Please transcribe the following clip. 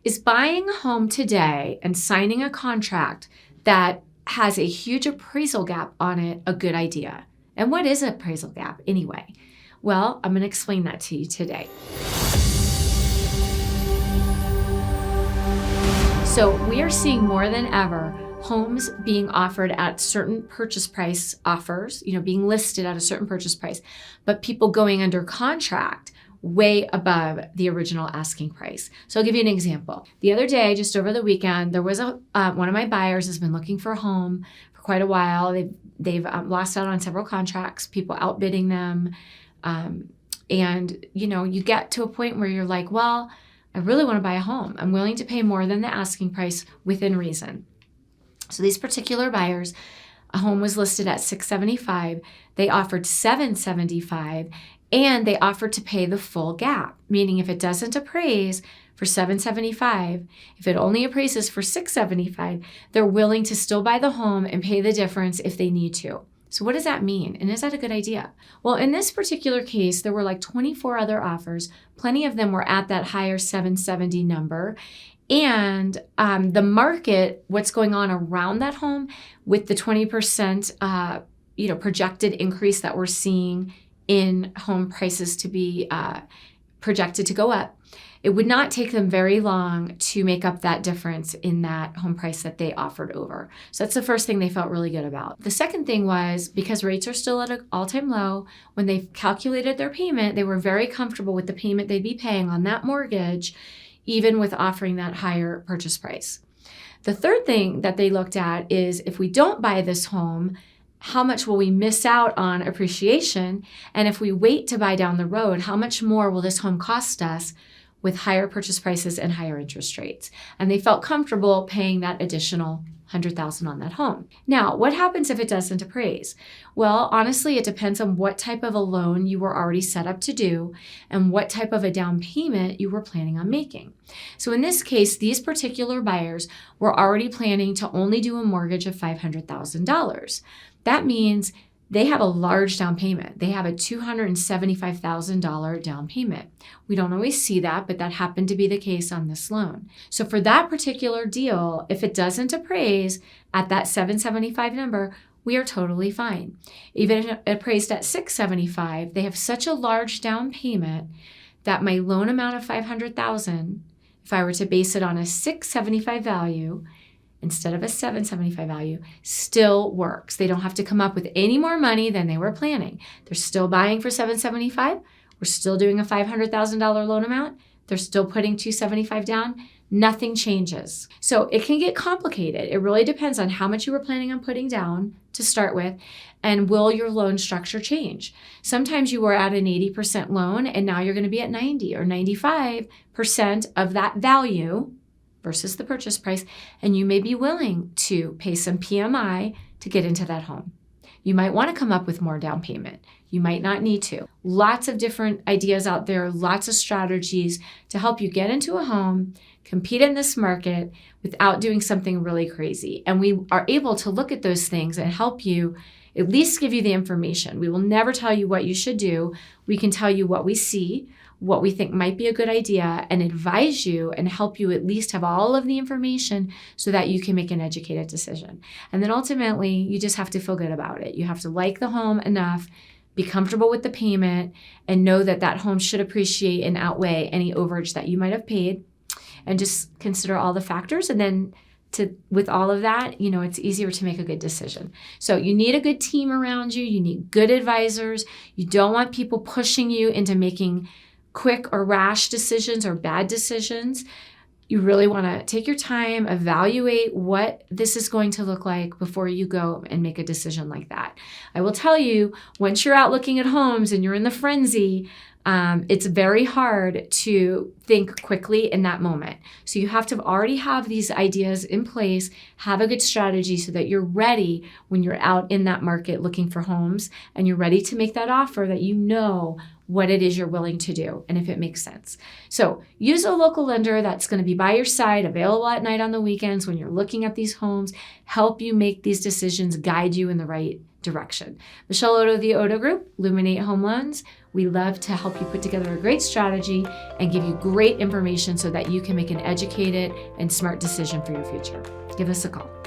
Is buying a home today and signing a contract that has a huge appraisal gap on it a good idea? And what is an appraisal gap anyway? Well, I'm going to explain that to you today. So we are seeing more than ever homes being offered at certain purchase price offers, being listed at a certain purchase price, but people going under contract way above the original asking price. So I'll give you an example. The other day, just over the weekend, there was one of my buyers has been looking for a home for quite a while. They've lost out on several contracts, people outbidding them. And you get to a point where you're like, well, I really want to buy a home. I'm willing to pay more than the asking price within reason. So these particular buyers, a home was listed at $675. They offered $775, and they offered to pay the full gap, meaning if it doesn't appraise for $775, if it only appraises for $675, they're willing to still buy the home and pay the difference if they need to. So what does that mean? And is that a good idea? Well, in this particular case, there were like 24 other offers. Plenty of them were at that higher 770 number. And the market, what's going on around that home with the 20% projected increase that we're seeing in home prices to be projected to go up, it would not take them very long to make up that difference in that home price that they offered over. So that's the first thing they felt really good about. The second thing was, because rates are still at an all-time low, when they calculated their payment, they were very comfortable with the payment they'd be paying on that mortgage, even with offering that higher purchase price. The third thing that they looked at is, if we don't buy this home, how much will we miss out on appreciation? And if we wait to buy down the road, how much more will this home cost us with higher purchase prices and higher interest rates? And they felt comfortable paying that additional $100,000 on that home. Now, what happens if it doesn't appraise? Well, honestly, it depends on what type of a loan you were already set up to do and what type of a down payment you were planning on making. So in this case, these particular buyers were already planning to only do a mortgage of $500,000. That means they have a large down payment. They have a $275,000 down payment. We don't always see that, but that happened to be the case on this loan. So for that particular deal, if it doesn't appraise at that $775 number, we are totally fine. Even if it appraised at $675, they have such a large down payment that my loan amount of $500,000, if I were to base it on a $675 value, instead of a $775 value, still works. They don't have to come up with any more money than they were planning. They're still buying for $775. We're still doing a $500,000 loan amount. They're still putting $275 down. Nothing changes. So it can get complicated. It really depends on how much you were planning on putting down to start with, and will your loan structure change? Sometimes you were at an 80% loan, and now you're going to be at 90 or 95% of that value versus the purchase price, and you may be willing to pay some PMI to get into that home. You might want to come up with more down payment. You might not need to. Lots of different ideas out there, lots of strategies to help you get into a home, compete in this market without doing something really crazy. And we are able to look at those things and help you, at least give you the information. We will never tell you what you should do. We can tell you what we see, what we think might be a good idea, and advise you and help you at least have all of the information so that you can make an educated decision. And then ultimately, you just have to feel good about it. You have to like the home enough, be comfortable with the payment, and know that that home should appreciate and outweigh any overage that you might have paid. And just consider all the factors. And then with all of that, it's easier to make a good decision. So you need a good team around you. You need good advisors. You don't want people pushing you into making quick or rash decisions or bad decisions. You really want to take your time, evaluate what this is going to look like before you go and make a decision like that. I will tell you, once you're out looking at homes and you're in the frenzy, it's very hard to think quickly in that moment. So you have to already have these ideas in place, have a good strategy so that you're ready when you're out in that market looking for homes, and you're ready to make that offer, that you know what it is you're willing to do and if it makes sense. So use a local lender that's going to be by your side, available at night on the weekends when you're looking at these homes, help you make these decisions, guide you in the right direction. Michelle Oddo, the Oddo Group, Illuminate Home Loans. We love to help you put together a great strategy and give you great information so that you can make an educated and smart decision for your future. Give us a call.